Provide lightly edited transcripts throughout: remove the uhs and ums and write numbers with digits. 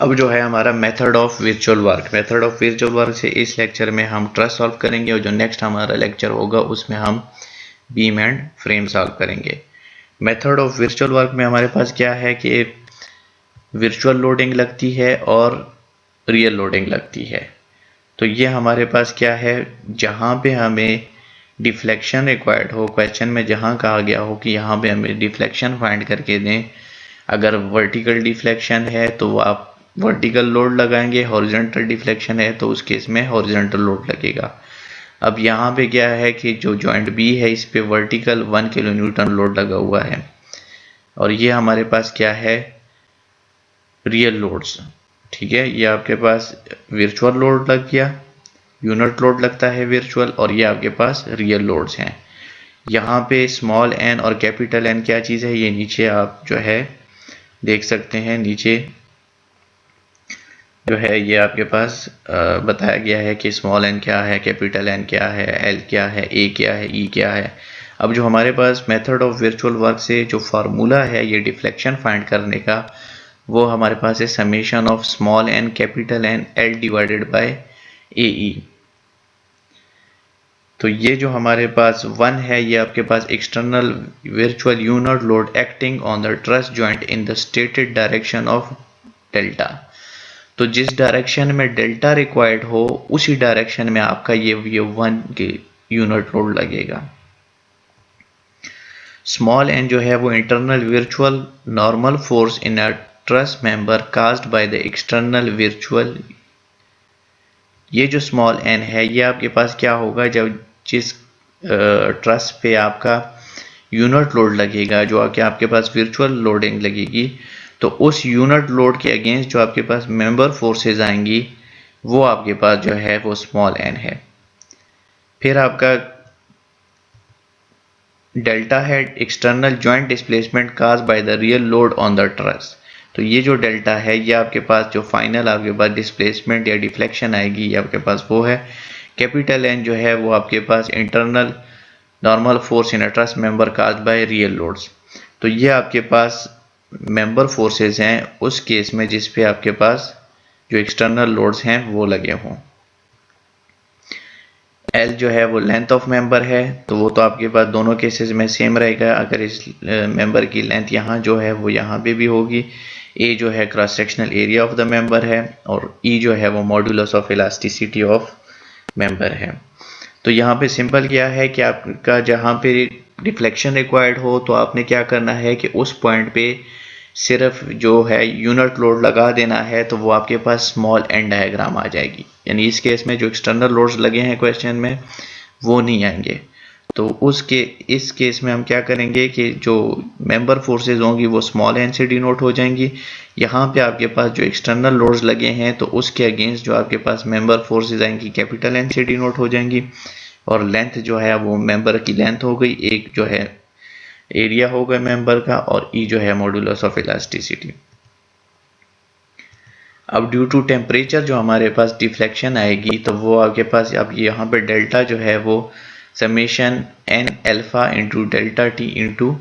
अब जो है हमारा मेथड ऑफ वर्चुअल वर्क से इस लेक्चर में हम ट्रस्ट सॉल्व करेंगे और जो नेक्स्ट हमारा लेक्चर होगा उसमें हम बीम एंड फ्रेम सॉल्व करेंगे। मेथड ऑफ वर्चुअल वर्क में हमारे पास क्या है कि वर्चुअल लोडिंग लगती है और रियल लोडिंग लगती है। तो ये हमारे पास क्या है, जहाँ पे हमें डिफ्लेक्शन रिक्वायर्ड हो, क्वेश्चन में जहाँ कहा गया हो कि यहाँ पे हमें डिफ्लेक्शन फाइंड करके दें, अगर वर्टिकल डिफ्लेक्शन है तो आप वर्टिकल लोड लगाएंगे, हॉरिजॉन्टल डिफ्लेक्शन है तो उस केस में हॉरिजॉन्टल लोड लगेगा। अब यहाँ पे क्या है कि जो जॉइंट बी है इस पे वर्टिकल 1 किलो न्यूटन लोड लगा हुआ है और ये हमारे पास क्या है, रियल लोड्स। ठीक है, ये आपके पास वर्चुअल लोड लग गया, यूनिट लोड लगता है वर्चुअल, और ये आपके पास रियल लोड्स हैं। यहाँ पे स्मॉल एन और कैपिटल एन क्या चीज़ है, ये नीचे आप जो है देख सकते हैं। नीचे जो है ये आपके पास बताया गया है कि स्मॉल एन क्या है, कैपिटल एन क्या है, एल क्या है, ए क्या है, ई क्या है। अब जो हमारे पास मेथड ऑफ वर्चुअल वर्क से जो फार्मूला है ये डिफ्लेक्शन फाइंड करने का, वो हमारे पास है summation of small n capital N L divided by A E. तो ये जो हमारे पास 1 है ये आपके पास external virtual unit load acting on the truss joint in the stated direction of delta. तो जिस डायरेक्शन में डेल्टा रिक्वायर्ड हो उसी डायरेक्शन में आपका ये 1 के यूनिट लोड लगेगा। स्मॉल एन जो है वो internal virtual normal force in a truss member caused by the external virtual. ये जो स्मॉल एन है ये आपके पास क्या होगा, जब जिस ट्रस पे आपका यूनिट लोड लगेगा, जो आपके पास वर्चुअल लोडिंग लगेगी, तो उस यूनिट लोड के अगेंस्ट जो आपके पास मेंबर फोर्सेस आएंगी वो आपके पास जो है वो स्मॉल एन है। फिर आपका डेल्टा है external joint displacement caused by the real load on the truss. तो ये जो डेल्टा है ये आपके पास जो फाइनल आपके पास डिस्प्लेसमेंट या डिफ्लेक्शन आएगी ये आपके पास वो है। कैपिटल एन जो है वो आपके पास internal normal force in a truss member caused by real loads. तो ये आपके पास मेंबर फोर्सेस हैं उस केस में जिस पे आपके पास जो एक्सटर्नल लोड्स हैं वो लगे हों। एल जो है वो लेंथ ऑफ मेंबर है, तो वो तो आपके पास दोनों केसेस में सेम रहेगा। अगर इस मेंबर की लेंथ यहाँ जो है वो यहाँ पे भी होगी। ए जो है cross sectional area of the member है और ई जो है वो modulus of elasticity of member है। तो यहाँ पे सिंपल क्या है कि आपका जहाँ पे डिफ्लेक्शन रिक्वायर्ड हो तो आपने क्या करना है कि उस पॉइंट पे सिर्फ जो है यूनिट लोड लगा देना है, तो वो आपके पास स्मॉल एन डायग्राम आ जाएगी। यानी इस केस में जो एक्सटर्नल लोड्स लगे हैं क्वेश्चन में वो नहीं आएंगे। तो इस केस में हम क्या करेंगे कि जो मेंबर फोर्सेज होंगी वो स्मॉल एन से डिनोट हो जाएंगी। यहाँ पे आपके पास जो एक्सटर्नल लोड्स लगे हैं तो उसके अगेंस्ट जो आपके पास मेंबर फोर्सेज आएंगी कैपिटल एन से डिनोट हो जाएंगी। और लेंथ जो है वो मेंबर की लेंथ हो गई, एक जो है एरिया होगा मेंबर का, और ई जो है मॉड्यूलस ऑफ इलास्टिसिटी। अब ड्यू टू टेम्परेचर जो हमारे पास डिफ्लेक्शन आएगी तो वो आपके पास अब यहाँ पे डेल्टा जो है वो summation n alpha into delta T into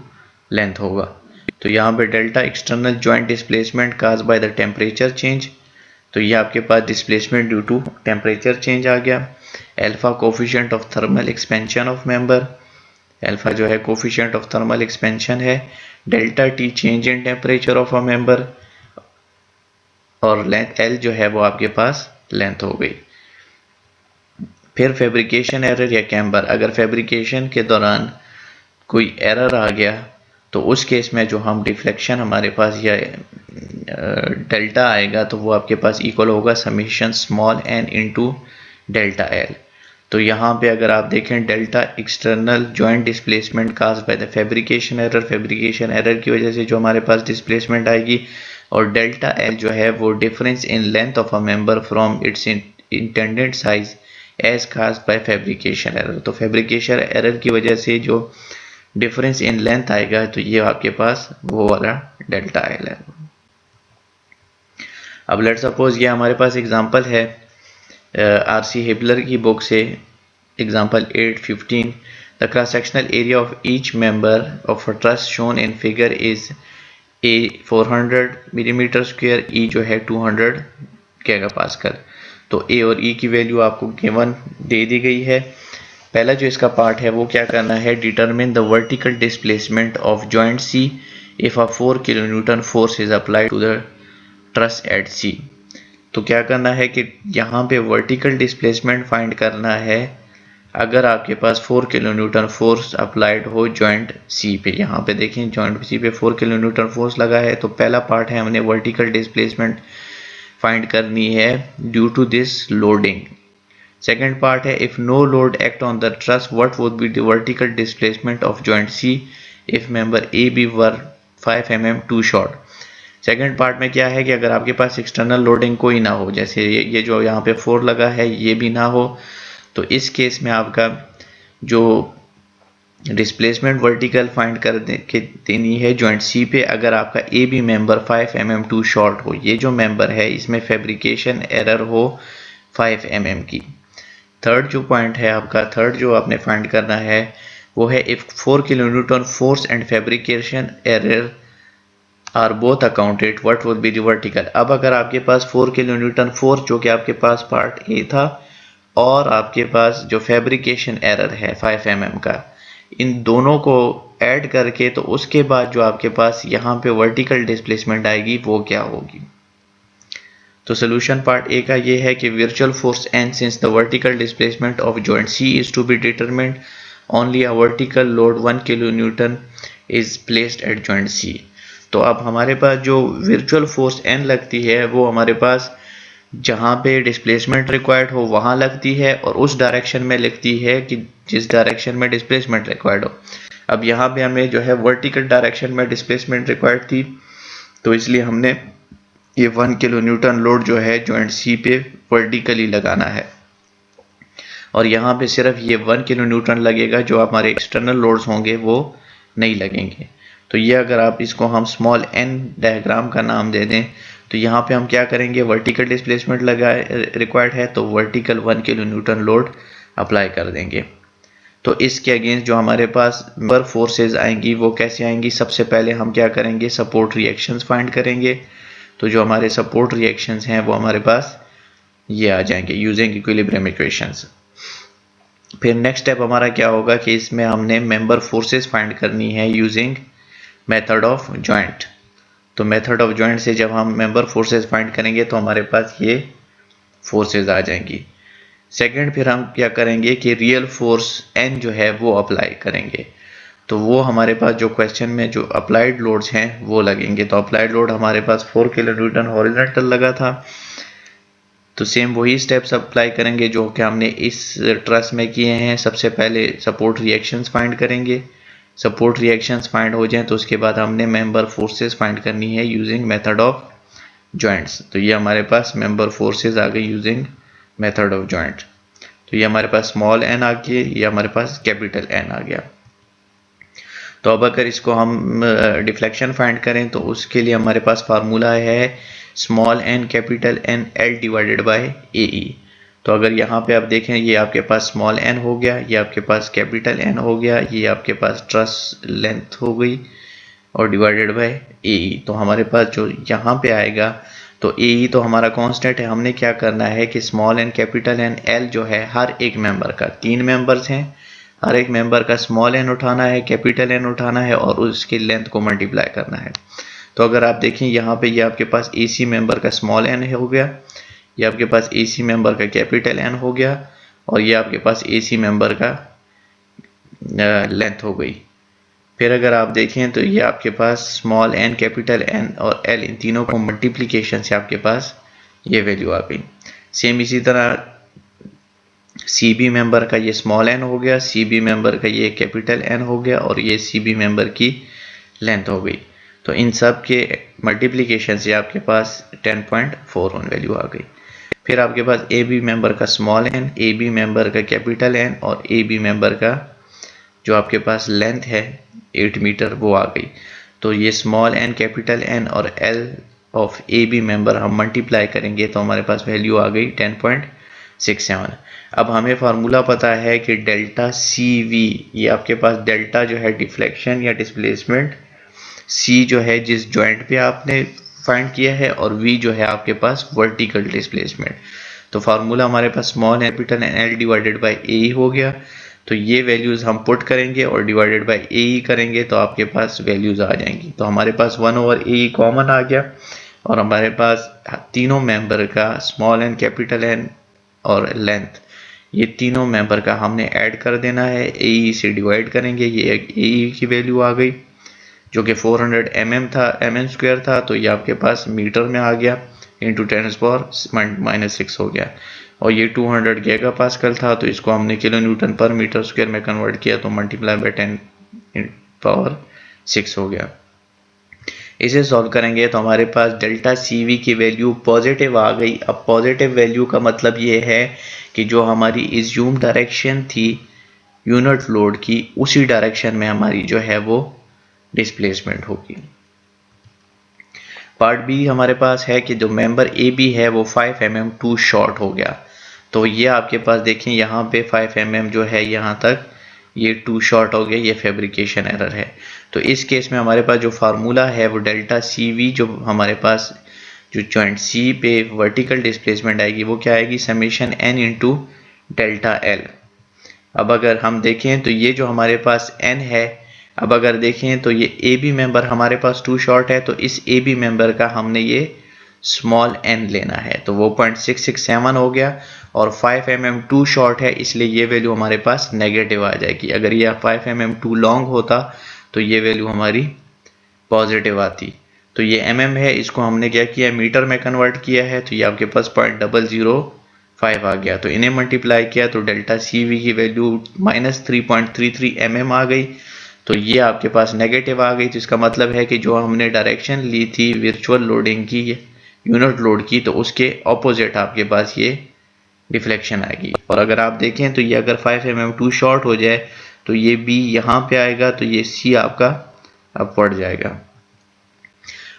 length होगा। तो यहाँ पे delta external joint displacement caused by the temperature change, तो ये आपके पास displacement due to temperature change आ गया। Alpha coefficient of thermal expansion of member, alpha जो है कोफिशिएंट ऑफ थर्मल एक्सपेंशन है। Delta T change in temperature of a member, और लेंथ एल जो है वो आपके पास लेंथ हो गई। फिर फैब्रिकेशन एरर या कैम्बर, अगर फैब्रिकेशन के दौरान कोई एरर आ गया तो उस केस में जो हम डिफ्लेक्शन हमारे पास या डेल्टा आएगा तो वो आपके पास इक्वल होगा summation small n into delta L. तो यहाँ पे अगर आप देखें delta external joint displacement caused by the fabrication error की वजह से जो हमारे पास डिस्प्लेसमेंट आएगी, और डेल्टा एल जो है वो difference in length of a member from its intended size as caused by fabrication error. तो फैब्रिकेशन एरर की वजह से जो डिफरेंस इन लेंथ आएगा तो ये आपके पास वो वाला डेल्टा एल है। अब लेट सपोज ये हमारे पास एग्जांपल है आरसी हिबलर की बुक से, example 8.15। The cross sectional area of each member of a truss shown in figure is A 400 millimetre square, E जो है 200 गीगापास्कल। तो ए और ई की वैल्यू आपको गिवन दे दी गई है। पहला जो इसका पार्ट है वो क्या करना है, determine the vertical displacement of joint C if a 4 kilonewton force is applied to the truss at C. तो क्या करना है कि यहाँ पे वर्टिकल डिस्प्लेसमेंट फाइंड करना है अगर आपके पास 4 किलोन्यूटन फोर्स अप्लाइड हो जॉइंट सी पे। यहाँ पे देखें जॉइंट सी पे 4 किलोन्यूटन फोर्स लगा है, तो पहला पार्ट है हमने वर्टिकल डिस्प्लेसमेंट फाइंड करनी है due to this loading. Second part है if no load act on the truss what would be the vertical displacement of joint C if member A B were 5 mm too short. Second part में क्या है कि अगर आपके पास external loading कोई ना हो, जैसे ये जो यहाँ पे 4 लगा है ये भी ना हो, तो इस केस में आपका जो डिस्प्लेसमेंट वर्टिकल फाइंड कर के देनी है जॉइंट सी पे अगर आपका A B member 5 mm too short हो। ये जो मेंबर है इसमें फैब्रिकेशन एरर हो 5 mm की। थर्ड जो पॉइंट है आपका, थर्ड जो आपने फाइंड करना है वो है if 4 kilonewton force and fabrication error are both accounted what would be the vertical. अब अगर आपके पास 4 किलोन्यूटन फोर्स जो कि आपके पास पार्ट ए था और आपके पास जो फैब्रिकेशन एरर है 5 mm का, इन दोनों को ऐड करके तो उसके बाद जो आपके पास यहाँ पे वर्टिकल डिस्प्लेसमेंट आएगी वो क्या होगी। तो सोल्यूशन पार्ट ए का ये है कि virtual force n since the vertical displacement of joint C is to be determined only a vertical load 1 kilonewton is placed at joint C. तो अब हमारे पास जो वर्चुअल फोर्स एन लगती है वो हमारे पास जहाँ पे डिस्प्लेसमेंट रिक्वायर्ड हो वहाँ लगती है और उस डायरेक्शन में लगती है कि जिस डायरेक्शन में डिस्प्लेसमेंट रिक्वायर्ड हो। अब यहाँ पे हमें जो है वर्टिकल डायरेक्शन में डिस्प्लेसमेंट रिक्वायर्ड थी, तो इसलिए हमने ये 1 किलोन्यूटन लोड जो है जॉइंट सी पे वर्टिकली लगाना है और यहाँ पे सिर्फ ये 1 किलोन्यूटन लगेगा, जो हमारे एक्सटर्नल लोड्स होंगे वो नहीं लगेंगे। तो ये अगर आप इसको हम स्मॉल एन डायग्राम का नाम दे दें तो यहाँ पे हम क्या करेंगे, वर्टिकल डिस्प्लेसमेंट लगाए रिक्वायर्ड है तो वर्टिकल 1 किलोन्यूटन लोड अप्लाई कर देंगे। तो इसके अगेंस्ट जो हमारे पास मेंबर फोर्सेज आएंगी वो कैसे आएंगी, सबसे पहले हम क्या करेंगे, सपोर्ट रिएक्शंस फाइंड करेंगे। तो जो हमारे सपोर्ट रिएक्शंस हैं वो हमारे पास ये आ जाएंगे यूजिंग इक्विलिब्रियम इक्वेशंस। फिर नेक्स्ट स्टेप हमारा क्या होगा कि इसमें हमने मेंबर फोर्सेस फाइंड करनी है यूजिंग मेथड ऑफ जॉइंट। तो मेथड ऑफ जॉइंट से जब हम मेंबर फोर्सेस फाइंड करेंगे तो हमारे पास ये फोर्सेस आ जाएंगी। सेकंड फिर हम क्या करेंगे कि रियल फोर्स एन जो है वो अप्लाई करेंगे। तो वो हमारे पास जो क्वेश्चन में जो अप्लाइड लोड्स हैं वो लगेंगे। तो अप्लाइड लोड हमारे पास 4 किलोन्यूटन हॉरिजॉन्टल लगा था, तो सेम वही स्टेप्स अप्लाई करेंगे जो कि हमने इस ट्रस में किए हैं। सबसे पहले सपोर्ट रिएक्शंस फाइंड करेंगे, सपोर्ट रिएक्शंस फाइंड हो जाएं तो उसके बाद हमने मेंबर फोर्सेस फाइंड करनी है यूजिंग मेथड ऑफ जॉइंट्स। तो ये हमारे पास मेंबर फोर्सेस आ गए यूजिंग मेथड ऑफ जॉइंट। तो ये हमारे पास स्मॉल एन आ गया, ये हमारे पास कैपिटल एन आ गया। तो अब अगर इसको हम डिफ्लेक्शन फाइंड करें तो उसके लिए हमारे पास फार्मूला है small n capital N L divided by A E. तो अगर यहाँ पे आप देखें ये आपके पास स्मॉल एन हो गया, ये आपके पास कैपिटल एन हो गया, ये आपके पास ट्रस लेंथ हो गई और डिवाइडेड बाय ए ई। तो हमारे पास जो यहाँ पे आएगा तो ए ई तो हमारा कांस्टेंट है। हमने क्या करना है कि small n capital N L जो है हर एक मेंबर का, 3 मेंबर्स हैं, हर एक मेंबर का स्मॉल एन उठाना है, कैपिटल एन उठाना है और उसकी लेंथ को मल्टीप्लाई करना है। तो अगर आप देखें यहाँ पे ये आपके पास एसी मेंबर का स्मॉल एन हो गया, ये आपके पास एसी मेंबर का कैपिटल एन हो गया और ये आपके पास एसी मेंबर का लेंथ हो गई। फिर अगर आप देखें तो ये आपके पास स्मॉल एन कैपिटल एन और एल इन तीनों को मल्टीप्लिकेशन से आपके पास ये वैल्यू आ गई। सेम इसी तरह सी बी मेंबर का ये स्मॉल एन हो गया, सी बी मेंबर का ये कैपिटल एन हो गया और ये सी बी मेंबर की लेंथ हो गई। तो इन सब के मल्टीप्लिकेशन से आपके पास 10.41 वैल्यू आ गई। फिर आपके पास ए बी मेंबर का small N, A B member का कैपिटल एन और ए बी मेंबर का जो आपके पास लेंथ है 8 मीटर वो आ गई। तो ये स्मॉल एन कैपिटल एन और L of A B member हम मल्टीप्लाई करेंगे तो हमारे पास वैल्यू आ गई 10.67। अब हमें फार्मूला पता है कि डेल्टा सी वी, ये आपके पास डेल्टा जो है डिफ्लेक्शन या डिस्प्लेसमेंट सी जो है जिस जॉइंट पे आपने फाइंड किया है, और वी जो है आपके पास वर्टिकल डिस्प्लेसमेंट। तो फार्मूला हमारे पास small capital N L divided by A हो गया। तो ये वैल्यूज़ हम पुट करेंगे और डिवाइडेड बाई ए करेंगे तो आपके पास वैल्यूज़ आ जाएंगी। तो हमारे पास 1/ए कॉमन आ गया, और हमारे पास तीनों मेंबर का स्मॉल एन कैपिटल एन और लेंथ, ये तीनों मेंबर का हमने ऐड कर देना है। ए से डिवाइड करेंगे, ये ए की वैल्यू आ गई जो कि 400 mm² था, तो ये आपके पास मीटर में आ गया, इंटू 10⁻⁻6 हो गया। और ये 200 गीगा पास्कल था, तो इसको हमने किलो न्यूटन पर मीटर स्क्वायर में कन्वर्ट किया, तो मल्टीप्लाई बाई 10⁻6 हो गया। इसे सॉल्व करेंगे तो हमारे पास डेल्टा सी वी की वैल्यू पॉजिटिव आ गई। अब पॉजिटिव वैल्यू का मतलब ये है कि जो हमारी इज्यूम डायरेक्शन थी यूनिट लोड की, उसी डायरेक्शन में हमारी जो है वो डिस्प्लेसमेंट होगी। पार्ट बी हमारे पास है कि जो मेंबर ए बी है वो 5 mm टू शॉर्ट हो गया। तो ये आपके पास देखें यहाँ पे 5 mm जो है यहाँ तक ये टू शॉर्ट हो गया, ये फैब्रिकेशन एरर है। तो इस केस में हमारे पास जो फार्मूला है वो डेल्टा सी वी, जो हमारे पास जो जॉइंट सी पे वर्टिकल डिस्प्लेसमेंट आएगी वो क्या आएगी, summation N into delta L. अब अगर हम देखें तो ये जो हमारे पास n है, अब अगर देखें तो ये ए बी मेंबर हमारे पास टू शॉर्ट है, तो इस ए बी मेंबर का हमने ये स्मॉल n लेना है, तो वो 0.667 हो गया। और 5 mm टू शॉर्ट है, इसलिए ये वैल्यू हमारे पास नेगेटिव आ जाएगी। अगर ये 5 mm टू लॉन्ग होता तो ये वैल्यू हमारी पॉजिटिव आती। तो ये mm है, इसको हमने क्या किया, मीटर में कन्वर्ट किया है, तो ये आपके पास 0.005 आ गया। तो इन्हें मल्टीप्लाई किया तो डेल्टा सी वी की वैल्यू -3.33 mm आ गई। तो ये आपके पास नेगेटिव आ गई। तो इसका मतलब है कि जो हमने डायरेक्शन ली थी वर्चुअल लोडिंग की, यूनिट लोड की, तो उसके ऑपोजिट आपके पास ये डिफ्लेक्शन आएगी। और अगर आप देखें तो ये अगर 5 mm टू शॉर्ट हो जाए तो ये बी यहाँ पे आएगा, तो ये सी आपका अपवर्ड जाएगा।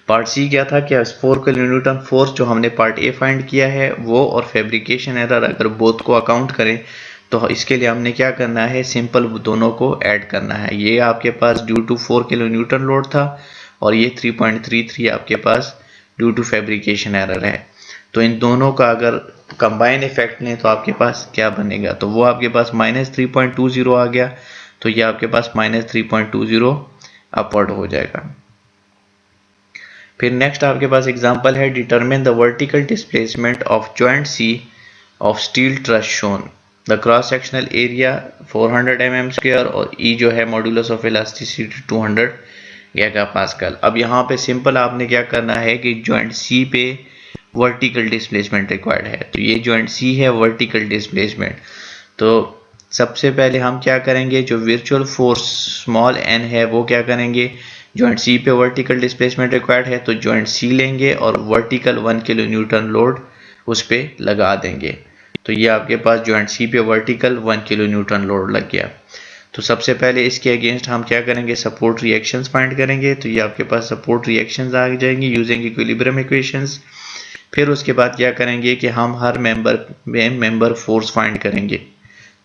पार्ट सी क्या था कि 4 किलोन्यूटन फोर्स जो हमने पार्ट ए फाइंड किया है वो, और फैब्रिकेशन एरर अगर बोथ को अकाउंट करें तो इसके लिए हमने क्या करना है, सिंपल दोनों को ऐड करना है। ये आपके पास ड्यू टू 4 किलोन्यूटन लोड था, और ये 3.33 आपके पास ड्यू टू फैब्रिकेशन एरर है। तो इन दोनों का अगर कंबाइन इफेक्ट लें तो आपके पास क्या बनेगा, तो वो आपके पास -3.20 आ गया। तो ये आपके पास -3.20 अपवर्ड हो जाएगा। फिर नेक्स्ट आपके पास एग्जांपल है, determine the vertical displacement of joint C of steel truss shown. The cross sectional area 400 mm² और ई जो है modulus of elasticity 200 giga pascal. अब यहाँ पे सिंपल आपने क्या करना है कि जॉइंट सी पे वर्टिकल डिस्प्लेसमेंट रिक्वायर्ड है। तो ये जॉइंट सी है वर्टिकल डिस्प्लेसमेंट। तो सबसे पहले हम क्या करेंगे, जो वर्चुअल फोर्स स्मॉल n है वो क्या करेंगे, जॉइंट सी पे वर्टिकल डिस्प्लेसमेंट रिक्वायर्ड है तो जॉइंट सी लेंगे और वर्टिकल 1 किलो न्यूटन लोड उस पर लगा देंगे। तो ये आपके पास जॉइंट सी पे वर्टिकल 1 किलो न्यूटन लोड लग गया। तो सबसे पहले इसके अगेंस्ट हम क्या करेंगे, सपोर्ट रिएक्शंस फाइंड करेंगे। तो ये आपके पास सपोर्ट रिएक्शंस आ जाएंगी यूजिंग इक्विलिब्रियम इक्वेशंस। फिर उसके बाद क्या करेंगे कि हम हर मेंबर में मेंबर फोर्स फाइंड करेंगे।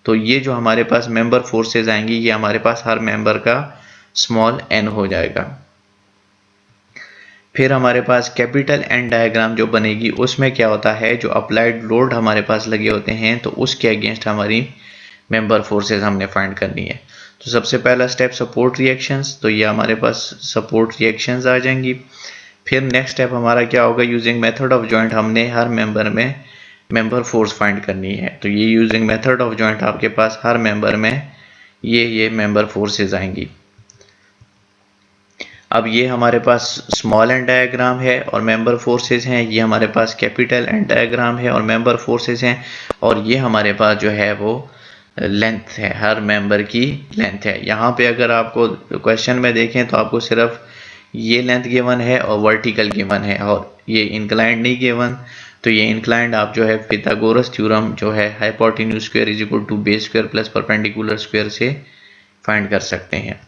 तो ये जो हमारे पास मेंबर फोर्सेज आएंगी ये हमारे पास हर मेंबर का स्मॉल n हो जाएगा। फिर हमारे पास कैपिटल N डायग्राम जो बनेगी उसमें क्या होता है, जो अप्लाइड लोड हमारे पास लगे होते हैं तो उसके अगेंस्ट हमारी मेंबर फोर्सेज हमने फाइंड करनी है। तो सबसे पहला स्टेप सपोर्ट रिएक्शंस, तो ये हमारे पास सपोर्ट रिएक्शंस आ जाएंगी। फिर नेक्स्ट स्टेप हमारा क्या होगा, यूजिंग मेथड ऑफ जॉइंट हमने हर मेंबर में मेंबर फोर्स फाइंड करनी है। तो ये यूजिंग मेथड ऑफ जॉइंट आपके पास हर मेंबर में ये मेंबर फोर्सेज आएंगी। अब ये हमारे पास स्मॉल एन डायग्राम है और मेंबर फोर्सेज हैं, ये हमारे पास कैपिटल एन डायग्राम है और मेंबर फोर्सेज हैं, और ये हमारे पास जो है वो लेंथ है, हर मेंबर की लेंथ है। यहाँ पे अगर आपको क्वेश्चन में देखें तो आपको सिर्फ ये लेंथ गिवन है और वर्टिकल गिवन है और ये इंक्लाइंड नहीं गिवन। तो ये इंक्लाइंड आप जो है पिथागोरस थ्योरम जो है hypotenuse square is equal to base square plus perpendicular square से फाइंड कर सकते हैं।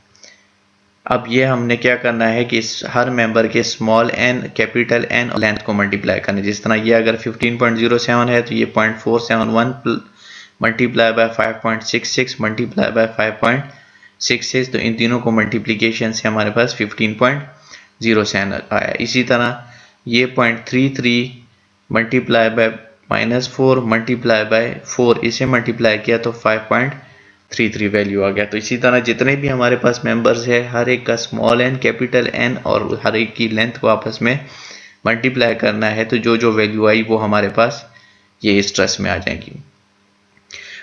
अब ये हमने क्या करना है कि इस हर मेंबर के स्मॉल n कैपिटल N और लेंथ को मल्टीप्लाई करना है। जिस तरह ये अगर 15.07 है तो ये 0.471 मल्टीप्लाई बाय 5.66 मल्टीप्लाई बाय 6 से, तो इन तीनों को मल्टीप्लिकेशन से हमारे पास 15.07 आया। इसी तरह ये 0.33 मल्टीप्लाई बाय -4 मल्टीप्लाई बाय 4, इसे मल्टीप्लाई किया तो 5.33 वैल्यू आ गया। तो इसी तरह जितने भी हमारे पास मेंबर्स है हर एक का स्मॉल n कैपिटल N और हर एक की लेंथ को आपस में मल्टीप्लाई करना है, तो जो जो वैल्यू आई वो हमारे पास ये इस ट्रस में आ जाएंगी।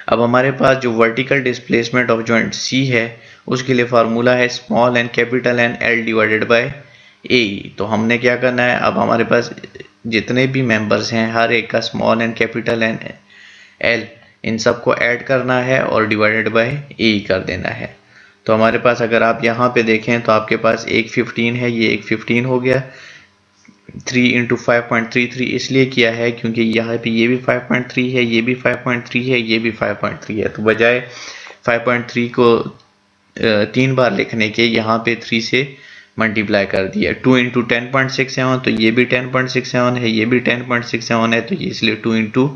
अब हमारे पास जो vertical displacement of joint C है उसके लिए फार्मूला है small n capital N L divided by A. तो हमने क्या करना है, अब हमारे पास जितने भी मेंबर्स हैं हर एक का small n capital N L इन सबको ऐड करना है और डिवाइडेड बाय ए कर देना है। तो हमारे पास अगर आप यहाँ पे देखें तो आपके पास एक 15 है, ये एक 15 हो गया। 3 इंटू 5.33 इसलिए किया है क्योंकि यहाँ पे ये भी 5.3 है, ये भी 5.3 है, ये भी 5.3 है। तो बजाय 5.3 को 3 बार लिखने के यहाँ पे 3 से मल्टीप्लाई कर दिया। 2 इंटू 10.67 तो ये भी 10.67 है, ये भी 10.67 है, तो ये इसलिए 2 इंटू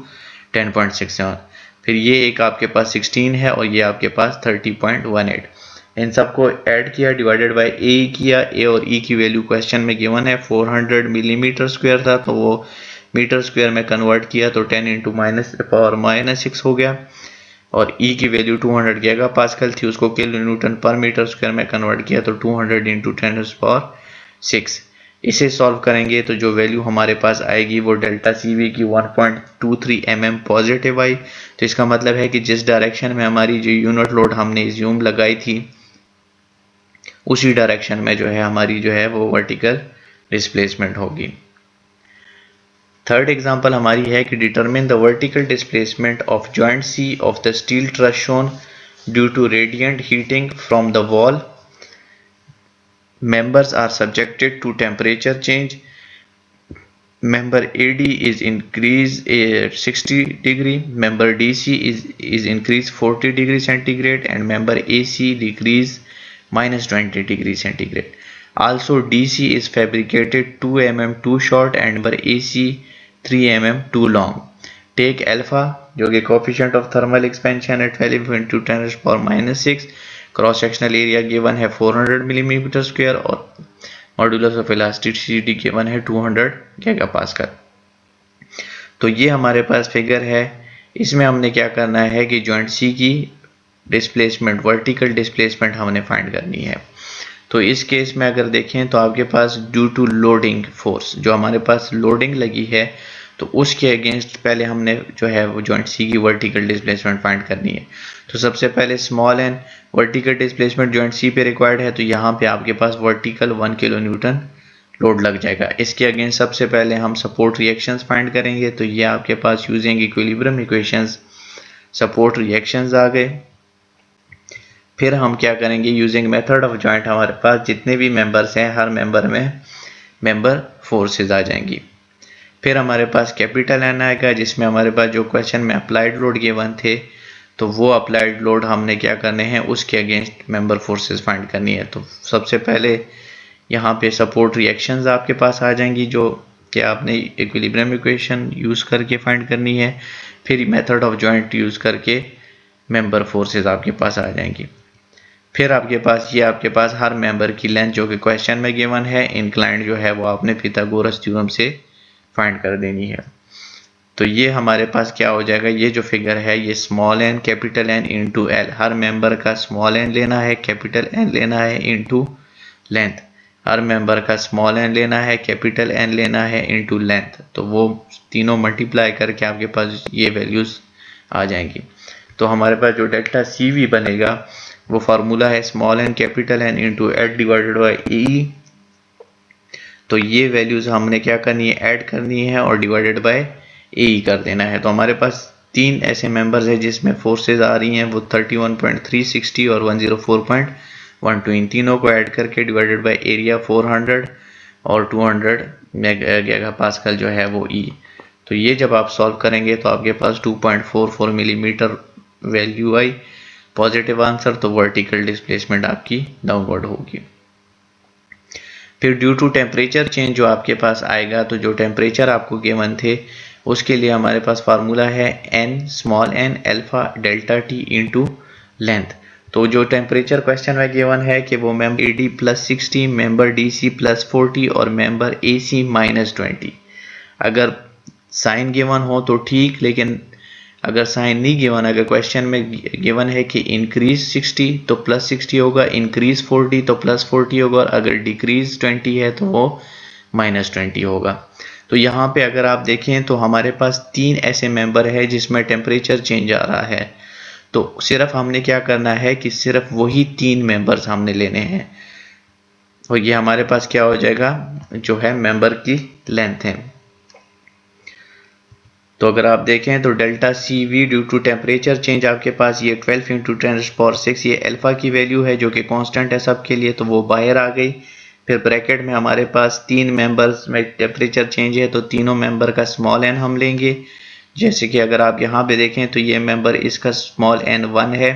10.67। फिर ये एक आपके पास 16 है और ये आपके पास 30.18। इन सबको ऐड किया, डिवाइडेड बाय ए किया। ए और ई की वैल्यू क्वेश्चन में गिवन है 400 मिलीमीटर स्क्वायर था, तो वो मीटर स्क्वायर में कन्वर्ट किया तो 10 इंटू -6 हो गया। और ई की वैल्यू 200 गीगा पास्कल थी, उसको किलो न्यूटन पर मीटर स्क्वायर में कन्वर्ट किया तो 200 इंटू 10⁶। इसे सॉल्व करेंगे तो जो वैल्यू हमारे पास आएगी वो डेल्टा सी वी की 1.23 mm पॉजिटिव आई। तो इसका मतलब है कि जिस डायरेक्शन में हमारी जो यूनिट लोड हमने ज़ूम लगाई थी उसी डायरेक्शन में जो है हमारी जो है वो वर्टिकल डिस्प्लेसमेंट होगी। थर्ड एग्जांपल हमारी है कि determine the vertical displacement of joint C of the steel truss shown due to radiant heating from the wall. Members are subjected to temperature change. Member AD is increased 60 degree, member DC is increased 40 degree centigrade, and member AC decrease -20 degree centigrade. Also DC is fabricated 2 mm too short and member AC 3 mm too long. Take alpha जो कि coefficient of thermal expansion at 12 into 10⁻⁻⁶, cross sectional area given है 400 millimetre square और modulus of elasticity given है 200 giga pascal. तो ये हमारे पास figure है, इसमें हमने क्या करना है कि जॉइंट सी की डिस्प्लेसमेंट वर्टिकल डिस्प्लेसमेंट हमने फाइंड करनी है। तो इस केस में अगर देखें तो आपके पास ड्यू टू लोडिंग फोर्स जो हमारे पास लोडिंग लगी है तो उसके अगेंस्ट पहले हमने जो है वो जॉइंट सी की वर्टिकल डिस्प्लेसमेंट फाइंड करनी है। तो सबसे पहले small n vertical displacement joint C पे रिक्वायर्ड है, तो यहाँ पे आपके पास वर्टिकल 1 किलो न्यूटन लोड लग जाएगा। इसके अगेंस्ट सबसे पहले हम सपोर्ट रिएक्शंस फाइंड करेंगे। तो ये आपके पास using equilibrium equations support reactions आ गए। फिर हम क्या करेंगे, यूजिंग मेथड ऑफ जॉइंट हमारे पास जितने भी मेंबर्स हैं हर मेंबर में मेंबर फोर्सेज आ जाएंगी। फिर हमारे पास कैपिटल एन आएगा जिसमें हमारे पास जो क्वेश्चन में अप्लाइड लोड गिवन थे तो वो अप्लाइड लोड हमने क्या करने हैं उसके अगेंस्ट मेंबर फोर्सेस फाइंड करनी है। तो सबसे पहले यहाँ पे सपोर्ट रिएक्शंस आपके पास आ जाएंगी जो कि आपने इक्विलिब्रियम इक्वेशन यूज़ करके फाइंड करनी है। फिर मेथड ऑफ जॉइंट यूज़ करके मेंबर फोर्सेस आपके पास आ जाएंगी। फिर आपके पास हर मेंबर की लेंथ जो कि क्वेश्चन में गिवन है इंक्लाइंड जो है वो आपने पिथागोरस थ्योरम से फाइंड कर देनी है। तो ये हमारे पास क्या हो जाएगा, ये जो फिगर है ये small n capital N into L, हर मेंबर का स्मॉल एन लेना है कैपिटल एन लेना है इंटू लेंथ, हर मेंबर का स्मॉल एन लेना है कैपिटल एन लेना है इंटू लेंथ। तो वो तीनों मल्टीप्लाई करके आपके पास ये वैल्यूज आ जाएंगी। तो हमारे पास जो डेल्टा सी वी बनेगा वो फार्मूला है small n capital N into L divided by E. तो ये वैल्यूज हमने क्या करनी है, ऐड करनी है और डिवाइडेड बाय ए कर देना है। तो हमारे पास 3 ऐसे मेंबर्स हैं जिसमें फोर्सेज आ रही हैं वो 31.360 और 104.12, इन तीनों को ऐड करके डिवाइडेड बाय एरिया 400 और 200 गीगा पास्कल जो है वो ई। तो ये जब आप सॉल्व करेंगे तो आपके पास 2.44 मिलीमीटर वैल्यू आई पॉजिटिव आंसर। तो वर्टिकल डिस्प्लेसमेंट आपकी डाउनवर्ड होगी। फिर ड्यू टू टेम्परेचर चेंज जो आपके पास आएगा, तो जो टेम्परेचर आपको गिवन थे उसके लिए हमारे पास फार्मूला है n small n alpha delta t into length. तो जो टेम्परेचर क्वेश्चन में गिवन है कि वो member AD plus 60, member DC plus 40 और मेंबर AC माइनस 20। अगर साइन गिवन हो तो ठीक, लेकिन अगर साइन नहीं गिवन, अगर क्वेश्चन में गिवन है कि इंक्रीज 60 तो प्लस 60 होगा, इंक्रीज 40 तो प्लस 40 होगा, और अगर डिक्रीज 20 है तो वो माइनस 20 होगा। तो यहाँ पे अगर आप देखें तो हमारे पास 3 ऐसे मेंबर है जिसमें टेम्परेचर चेंज आ रहा है। तो सिर्फ हमने क्या करना है कि सिर्फ वही 3 मेंबर्स हमने लेने हैं, और ये हमारे पास क्या हो जाएगा, जो है मेंबर की लेंथ है। तो अगर आप देखें तो delta CV due to temperature change आपके पास ये 12 × 10⁶ ये अल्फा की वैल्यू है जो कि कांस्टेंट है सबके लिए, तो वो बाहर आ गई। फिर ब्रैकेट में हमारे पास 3 मेंबर्स में टेम्परेचर चेंज है, तो तीनों मेंबर का स्मॉल n हम लेंगे। जैसे कि अगर आप यहाँ पे देखें तो ये मेंबर इसका स्मॉल n 1 है,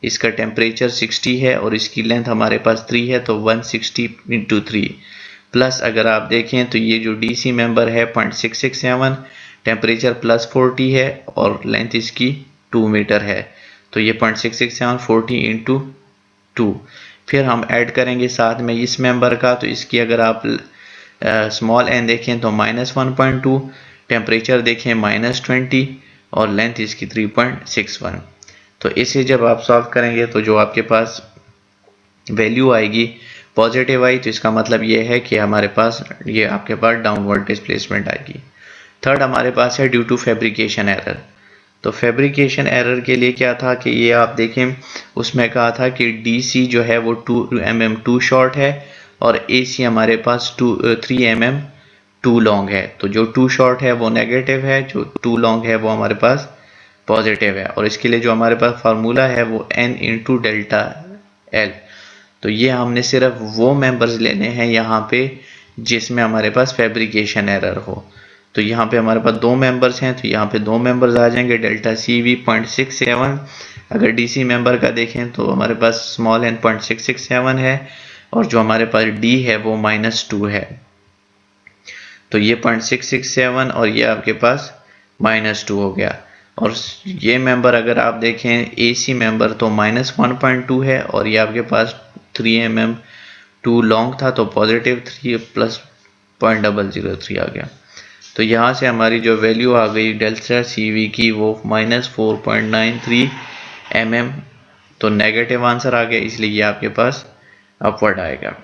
इसका टेम्परेचर 60 है और इसकी लेंथ हमारे पास 3 है, तो 160 × 3 प्लस अगर आप देखें तो ये जो DC मेंबर है 0.667, टेम्परेचर प्लस 40 है और लेंथ इसकी 2 मीटर है, तो ये 0.667 40 × 2। फिर हम ऐड करेंगे साथ में इस मेंबर का, तो इसकी अगर आप स्मॉल n देखें तो -1.2, टेम्परेचर देखें -20 और लेंथ इसकी 3.61। तो इसे जब आप सॉल्व करेंगे तो जो आपके पास वैल्यू आएगी पॉजिटिव आई, तो इसका मतलब ये है कि हमारे पास ये आपके पास डाउनवर्ड डिस्प्लेसमेंट आएगी। थर्ड हमारे पास है ड्यू टू फैब्रिकेशन एरर। तो फैब्रिकेशन एरर के लिए क्या था कि ये आप देखें, उसमें कहा था कि DC जो है वो 2 mm टू शॉर्ट है और AC हमारे पास 3 mm टू लॉन्ग है। तो जो 2 शॉर्ट है वो नेगेटिव है, जो 2 लॉन्ग है वो हमारे पास पॉजिटिव है, और इसके लिए जो हमारे पास फार्मूला है वो n × डेल्टा L। तो ये हमने सिर्फ वो मेंबर्स लेने हैं यहाँ पे जिसमें हमारे पास फैब्रिकेशन एरर हो। तो यहाँ पे हमारे पास 2 मेंबर्स हैं, तो यहाँ पे 2 मेंबर्स आ जाएंगे, डेल्टा CV 0.67। अगर DC मेंबर का देखें तो हमारे पास स्मॉल n 0.667 है और जो हमारे पास D है वो -2 है, तो ये 0.667 और ये आपके पास -2 हो गया। और ये मेंबर अगर आप देखें AC मेंबर तो -1.2 है और ये आपके पास 3 mm टू लॉन्ग था, तो +3 प्लस 0.003 आ गया। तो यहाँ से हमारी जो वैल्यू आ गई डेल्टा CV की वो -4.93 mm, तो नेगेटिव आंसर आ गया, इसलिए ये आपके पास अपवर्ड आएगा।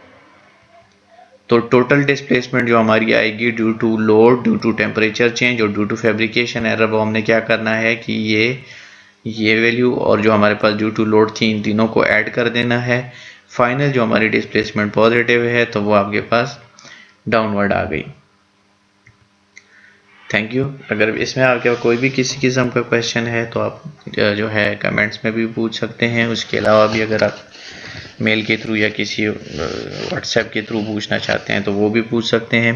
तो टोटल डिस्प्लेसमेंट जो हमारी आएगी due to load, due to temperature change और ड्यू टू फैब्रिकेशन एरर, वो हमने क्या करना है कि ये वैल्यू और जो हमारे पास ड्यू टू लोड थी इन तीनों को ऐड कर देना है। फाइनल जो हमारी डिस्प्लेसमेंट पॉजिटिव है तो वो आपके पास डाउनवर्ड आ गई। Thank you. अगर इसमें आपके कोई भी किसी किस्म का क्वेश्चन है तो आप जो है कमेंट्स में भी पूछ सकते हैं। उसके अलावा भी अगर आप मेल के थ्रू या किसी व्हाट्सएप के थ्रू पूछना चाहते हैं तो वो भी पूछ सकते हैं।